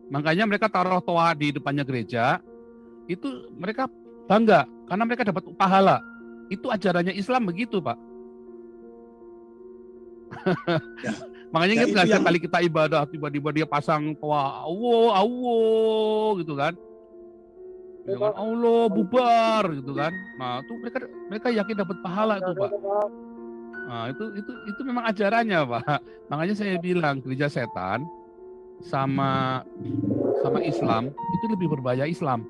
Makanya mereka taruh toa di depannya gereja, itu mereka bangga karena mereka dapat pahala. Itu ajarannya Islam begitu, Pak. Ya. Makanya Ya, ingat nggak itu setiap yang- kali kita ibadah tiba-tiba dia pasang toa Allah gitu kan. Dengan Allah bubar gitu kan. Nah, itu mereka yakin dapat pahala itu, Pak. Nah, itu memang ajarannya, Pak. Makanya saya bilang gereja setan sama Islam itu lebih berbahaya Islam.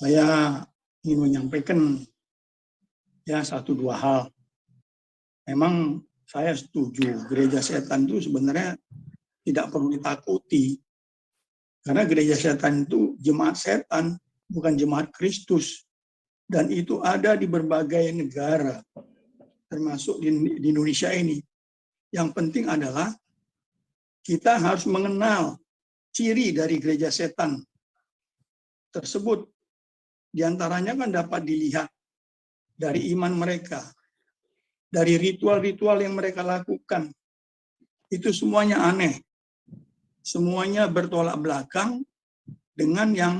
Saya ingin menyampaikan ya 1-2 hal. Memang saya setuju gereja setan itu sebenarnya tidak perlu ditakuti. Karena gereja setan itu jemaat setan, bukan jemaat Kristus. Dan itu ada di berbagai negara, termasuk di Indonesia ini. Yang penting adalah kita harus mengenal ciri dari gereja setan tersebut. Di antaranya kan dapat dilihat dari iman mereka, dari ritual-ritual yang mereka lakukan. Itu semuanya aneh. Semuanya bertolak belakang dengan yang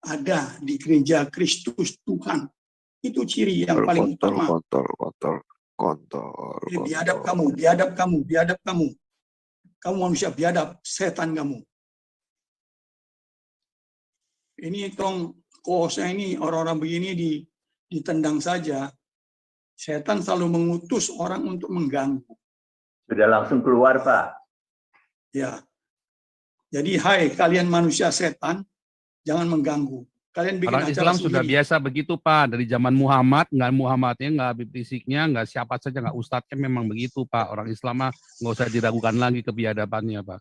ada di gereja Kristus Tuhan. Itu ciri yang paling utama. Kontol. Biadab kamu, biadab kamu, biadab kamu. Kamu manusia biadab, setan kamu. Ini kosnya ini orang-orang begini ditendang saja. Setan selalu mengutus orang untuk mengganggu. Sudah langsung keluar, Pak. Ya. Jadi hai kalian manusia setan, jangan mengganggu. Kalian bikin Orang acara Islam sudah sendiri. biasa begitu, Pak. Dari zaman Muhammadnya, nggak Habib Risiknya, nggak siapa saja, nggak ustadznya, memang begitu, Pak. Orang Islam mah nggak usah diragukan lagi kebiadabannya, Pak.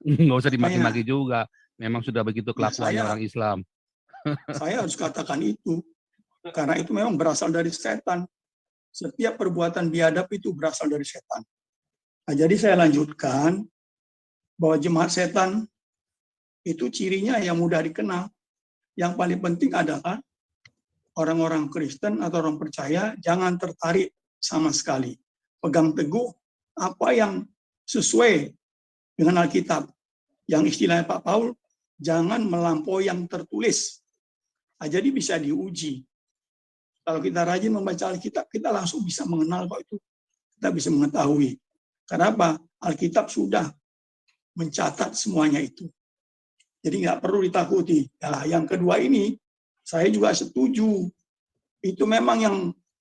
Nggak usah dimaki-maki juga. Memang sudah begitu kelakuannya orang Islam. Saya harus katakan itu. Karena itu memang berasal dari setan. Setiap perbuatan biadab itu berasal dari setan. Nah, jadi saya lanjutkan bahwa jemaat setan itu cirinya yang mudah dikenal. Yang paling penting adalah orang-orang Kristen atau orang percaya jangan tertarik sama sekali. Pegang teguh apa yang sesuai dengan Alkitab. Yang istilahnya Pak Paul, jangan melampaui yang tertulis. Nah, jadi bisa diuji. Kalau kita rajin membaca Alkitab, kita langsung bisa mengenal kok itu. Kita bisa mengetahui. Kenapa? Alkitab sudah mencatat semuanya itu. Jadi nggak perlu ditakuti. Nah, yang kedua ini, saya juga setuju. Itu memang yang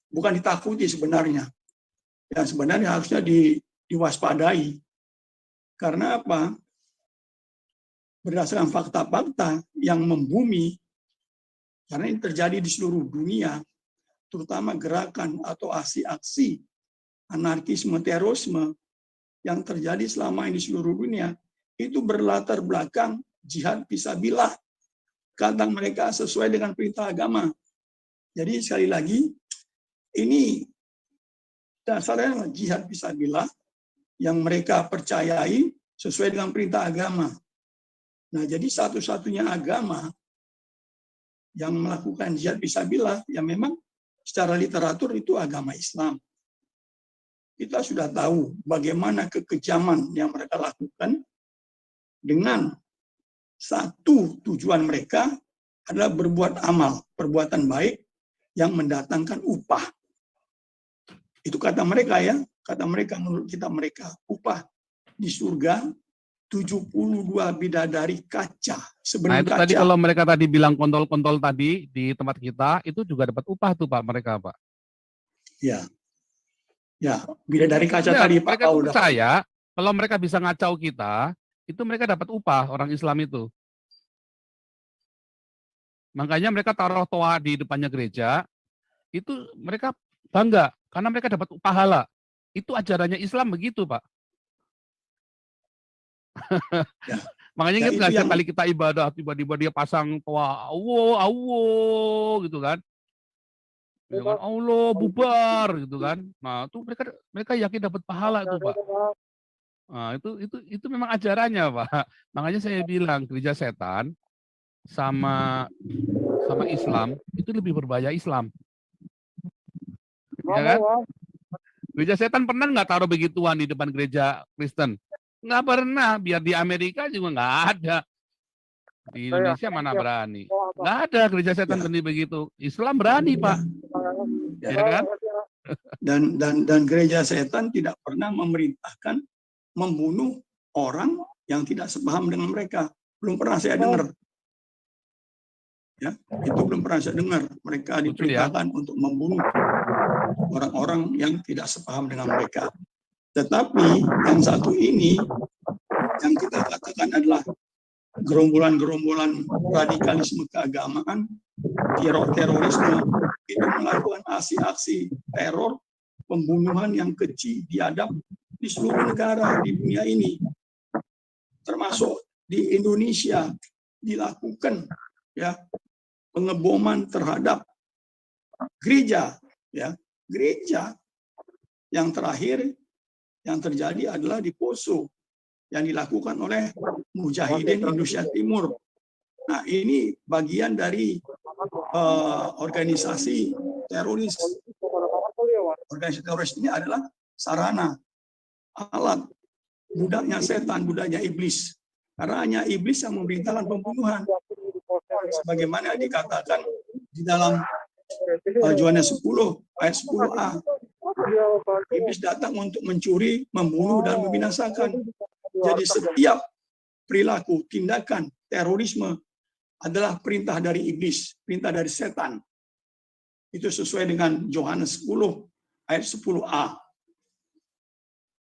bukan ditakuti sebenarnya. Yang sebenarnya harusnya diwaspadai. Karena apa? Berdasarkan fakta-fakta yang membumi, karena ini terjadi di seluruh dunia, terutama gerakan atau aksi-aksi anarkisme, terorisme yang terjadi selama ini di seluruh dunia, itu berlatar belakang jihad fisabilillah. Kata mereka sesuai dengan perintah agama. Jadi sekali lagi, ini dasarnya jihad fisabilillah yang mereka percayai sesuai dengan perintah agama. Nah, jadi satu-satunya agama yang melakukan jihad fisabilillah, ya memang secara literatur itu agama Islam. Kita sudah tahu bagaimana kekejaman yang mereka lakukan dengan satu tujuan mereka adalah berbuat amal, perbuatan baik yang mendatangkan upah. Itu kata mereka ya, kata mereka menurut kita mereka. Upah di surga 72 bidadari kaca, Nah, sebelum itu kaca. tadi kalau mereka tadi bilang kontol-kontol tadi di tempat kita, itu juga dapat upah tuh, Pak, mereka, Pak. Ya. Ya, bidadari kaca Ya, tadi Pak mereka Paul. percaya kalau mereka bisa ngacau kita, itu mereka dapat upah, orang Islam itu. Makanya mereka taruh toa di depannya gereja, itu mereka bangga karena mereka dapat pahala. Itu ajarannya Islam begitu, Pak. Ya. Makanya Ya, ingat itu nggak setiap yang- kali kita ibadah tiba-tiba dia pasang toa Allah gitu kan. Dengan Allah bubar gitu kan. Nah, itu mereka yakin dapat pahala itu, Pak. Nah, itu memang ajarannya, Pak. Makanya saya bilang gereja setan sama Islam itu lebih berbahaya Islam. Ya kan? Gereja setan pernah nggak taruh begituan di depan gereja Kristen? Nggak pernah. Biar di Amerika juga nggak ada. Di Indonesia mana berani? Nggak ada gereja setan Ya. berani begitu. Islam berani, Pak. Ya. Ya kan? Dan gereja setan tidak pernah memerintahkan membunuh orang yang tidak sepaham dengan mereka. Belum pernah saya dengar. Ya, itu belum pernah saya dengar. Mereka Betul ya. diperintahkan untuk membunuh orang-orang yang tidak sepaham dengan mereka. Tetapi yang satu ini yang kita katakan adalah gerombolan-gerombolan radikalisme keagamaan, terorisme, itu melakukan aksi-aksi teror, pembunuhan yang keji biadab di seluruh negara di dunia ini, termasuk di Indonesia dilakukan ya pengeboman terhadap gereja, ya gereja. Yang terakhir yang terjadi adalah di Poso yang dilakukan oleh Mujahidin Indonesia Timur. Nah, ini bagian dari organisasi teroris. Organisasi teroris ini adalah sarana, alat, budaknya setan, budaknya iblis. Karena hanya iblis yang memerintahkan pembunuhan. Sebagaimana dikatakan di dalam Yohanes 10 ayat 10a. Iblis datang untuk mencuri, membunuh, dan membinasakan. Jadi setiap perilaku, tindakan, terorisme adalah perintah dari iblis, perintah dari setan. Itu sesuai dengan Yohanes 10 ayat 10a.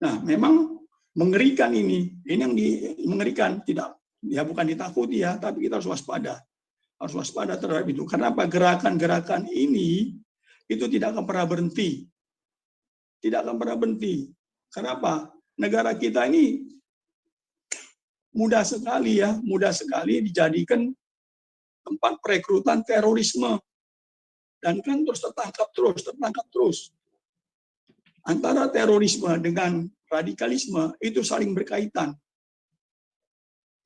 Nah, memang mengerikan ini yang mengerikan, tidak ya bukan ditakuti ya, tapi kita harus waspada. Harus waspada terhadap itu. Kenapa gerakan-gerakan ini itu tidak akan pernah berhenti. Tidak akan pernah berhenti. Kenapa? Negara kita ini mudah sekali dijadikan tempat perekrutan terorisme. Dan kan terus tertangkap terus. Antara terorisme dengan radikalisme itu saling berkaitan.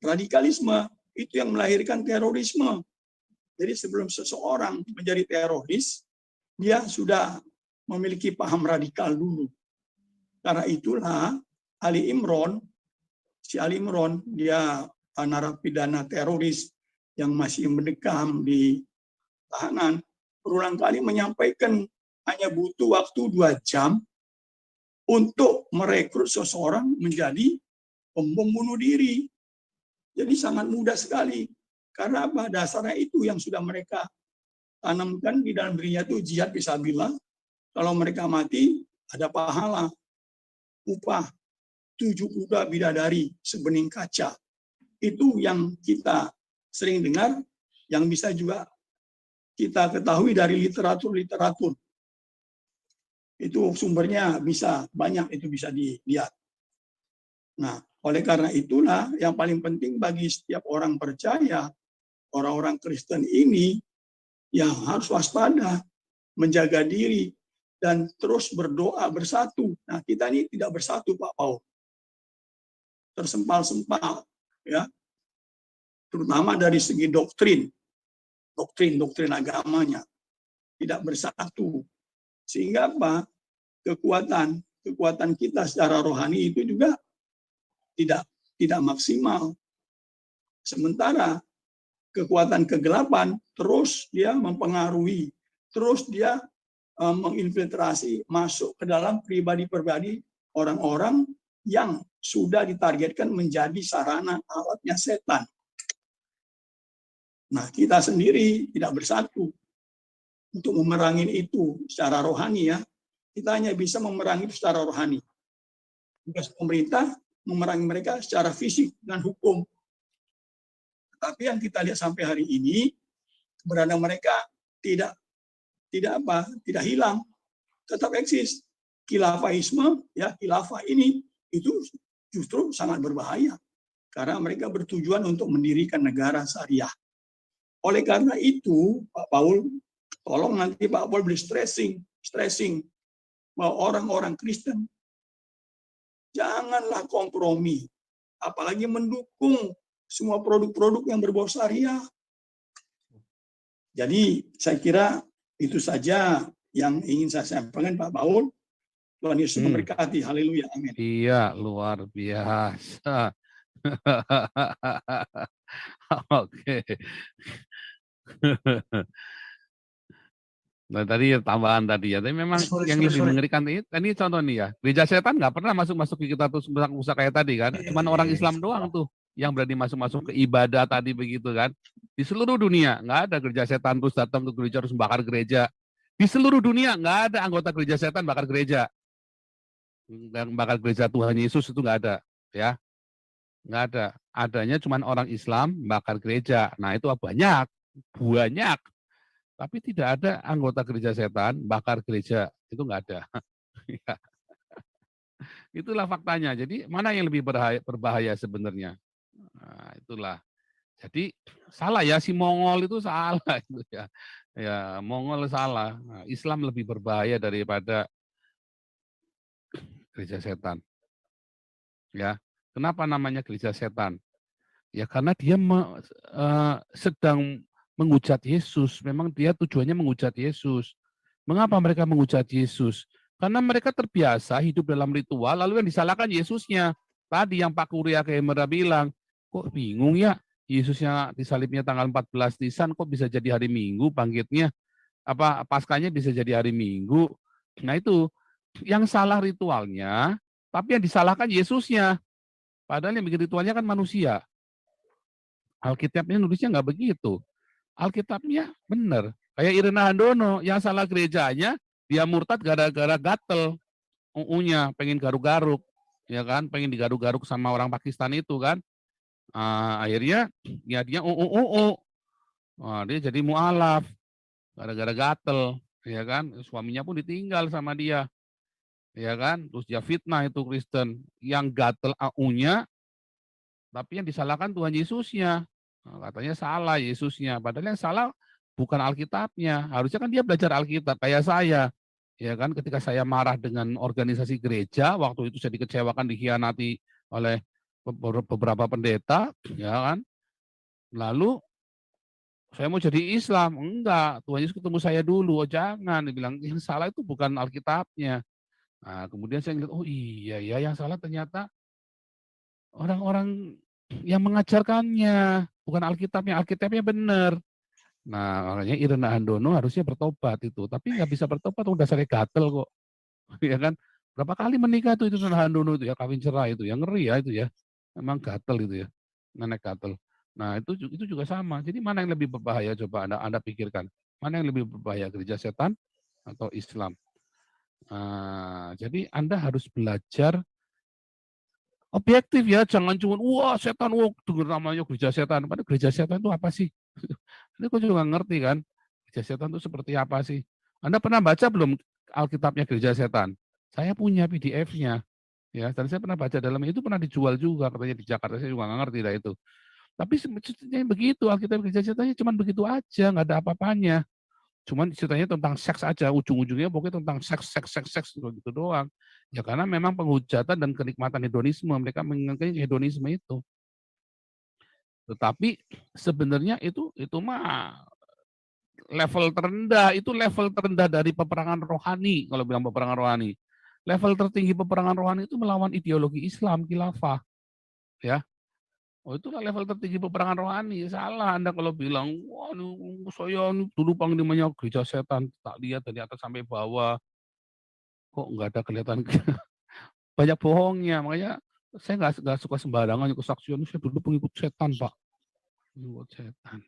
Radikalisme itu yang melahirkan terorisme. Jadi sebelum seseorang menjadi teroris, dia sudah memiliki paham radikal dulu. Karena itulah si Ali Imron, dia narapidana teroris yang masih mendekam di tahanan, berulang kali menyampaikan hanya butuh waktu 2 jam untuk merekrut seseorang menjadi pembom bunuh diri. Jadi sangat mudah sekali. Karena apa? Dasarnya itu yang sudah mereka tanamkan di dalam dirinya itu jihad fisabilillah. Kalau mereka mati, ada pahala. Upah 72 bidadari sebening kaca. Itu yang kita sering dengar, yang bisa juga kita ketahui dari literatur. Itu sumbernya banyak itu bisa dilihat. Nah, oleh karena itulah yang paling penting bagi setiap orang percaya, orang-orang Kristen ini yang harus waspada, menjaga diri, dan terus berdoa bersatu. Nah, kita ini tidak bersatu, Pak Paul. Tersempal-sempal, ya. Terutama dari segi doktrin agamanya. Tidak bersatu. Sehingga apa? Kekuatan kita secara rohani itu juga tidak maksimal. Sementara kekuatan kegelapan terus dia mempengaruhi, terus dia menginfiltrasi masuk ke dalam pribadi-pribadi orang-orang yang sudah ditargetkan menjadi sarana alatnya setan. Nah, kita sendiri tidak bersatu untuk memerangi itu secara rohani ya. Kita hanya bisa memerangi itu secara rohani. Tugas pemerintah memerangi mereka secara fisik dan hukum. Tapi yang kita lihat sampai hari ini, keberadaan mereka tidak hilang, tetap eksis. Khilafahisme, ya khilafah ini itu justru sangat berbahaya karena mereka bertujuan untuk mendirikan negara syariah. Oleh karena itu, Pak Paul, tolong nanti Pak Paul beri stressing bahwa orang-orang Kristen janganlah kompromi, apalagi mendukung semua produk-produk yang berbau syariah. Jadi saya kira itu saja yang ingin saya sampaikan Pak Paul. Tuhan Yesus memberkati. Haleluya. Amin. Iya, luar biasa. Oke. Nah, tadi tambahan tadi ya. Tapi memang yang lebih mengerikan ini contoh nih ya. Gereja setan nggak pernah masuk ke kita tuh usaha kayak tadi kan. Cuman orang Islam doang tuh yang berani masuk ke ibadah tadi begitu kan. Di seluruh dunia nggak ada gereja setan terus datang ke gereja terus bakar gereja. Di seluruh dunia nggak ada anggota gereja setan bakar gereja. Dan bakal gereja Tuhan Yesus itu nggak ada, ya, nggak ada. Adanya cuma orang Islam bakar gereja. Nah itu banyak, tapi tidak ada anggota gereja setan bakar gereja, itu nggak ada. Itulah faktanya. Jadi mana yang lebih berbahaya sebenarnya? Nah, itulah. Jadi salah ya si Mongol itu salah itu ya. Ya Mongol salah. Nah, Islam lebih berbahaya daripada gereja setan. Ya, kenapa namanya gereja setan? Ya karena dia sedang menghujat Yesus. Memang dia tujuannya menghujat Yesus. Mengapa mereka menghujat Yesus? Karena mereka terbiasa hidup dalam ritual, lalu yang disalahkan Yesusnya. Tadi yang Pak Kuria Kemera bilang, kok bingung ya, Yesusnya disalibnya tanggal 14 Nisan, kok bisa jadi hari Minggu bangkitnya? Apa Paskahnya bisa jadi hari Minggu? Nah itu, yang salah ritualnya, tapi yang disalahkan Yesusnya. Padahal yang bikin ritualnya kan manusia. Alkitabnya nulisnya nggak begitu. Alkitabnya benar. Kayak Irena Handono, yang salah gerejanya, dia murtad gara-gara gatel. UU-nya, pengen garuk-garuk. Ya kan, pengen digaruk-garuk sama orang Pakistan itu kan. Akhirnya ya dia UU. Dia jadi mu'alaf. Gara-gara gatel. Ya kan, suaminya pun ditinggal sama dia. Ya kan, terus dia fitnah itu Kristen. Yang gatel AU-nya, tapi yang disalahkan Tuhan Yesusnya. Nah, katanya salah Yesusnya. Padahal yang salah bukan Alkitabnya. Harusnya kan dia belajar Alkitab kayak saya. Ya kan, ketika saya marah dengan organisasi gereja, waktu itu saya dikecewakan, dikhianati oleh beberapa pendeta, ya kan. Lalu saya mau jadi Islam. Enggak, Tuhan Yesus ketemu saya dulu. Oh, jangan, dia bilang yang salah itu bukan Alkitabnya. Nah, kemudian saya ngeliat, oh iya ya, yang salah ternyata orang-orang yang mengajarkannya, bukan Alkitabnya. Alkitabnya benar. Nah, makanya Irena Handono harusnya bertobat itu, tapi nggak bisa bertobat, udah dasarnya gatel kok, ya kan? Berapa kali menikah tuh itu Irena Handono itu ya, kawin cerai itu, yang ngeri ya itu ya, memang gatel itu ya, nenek gatel. Nah itu juga sama. Jadi mana yang lebih berbahaya? Coba Anda pikirkan, mana yang lebih berbahaya, gereja setan atau Islam? Jadi Anda harus belajar objektif ya, jangan cuma wah setan, wah dengar namanya gereja setan. Padahal gereja setan itu apa sih? Ini kok juga ngerti kan, gereja setan itu seperti apa sih? Anda pernah baca belum Alkitabnya gereja setan? Saya punya PDF-nya, ya, dan saya pernah baca dalamnya, itu pernah dijual juga katanya di Jakarta, saya juga nggak ngerti dah itu. Tapi ceritanya begitu, Alkitab gereja setannya cuma begitu aja, nggak ada apa-apanya. Cuman ceritanya tentang seks aja, ujung-ujungnya pokoknya tentang seks gitu doang. Ya karena memang penghujatan dan kenikmatan hedonisme, mereka menginginkan hedonisme itu. Tetapi sebenarnya itu mah level terendah, itu level terendah dari peperangan rohani, kalau bilang peperangan rohani. Level tertinggi peperangan rohani itu melawan ideologi Islam, khilafah. Ya. Oh, itulah level tertinggi peperangan rohani. Salah Anda kalau bilang, wah saya dulu panglimanya gereja setan, tak lihat dari atas sampai bawah. Kok nggak ada kelihatan banyak bohongnya. Makanya saya nggak suka sembarangan kesaksian. Saya dulu pengikut setan, Pak. Pengikut setan.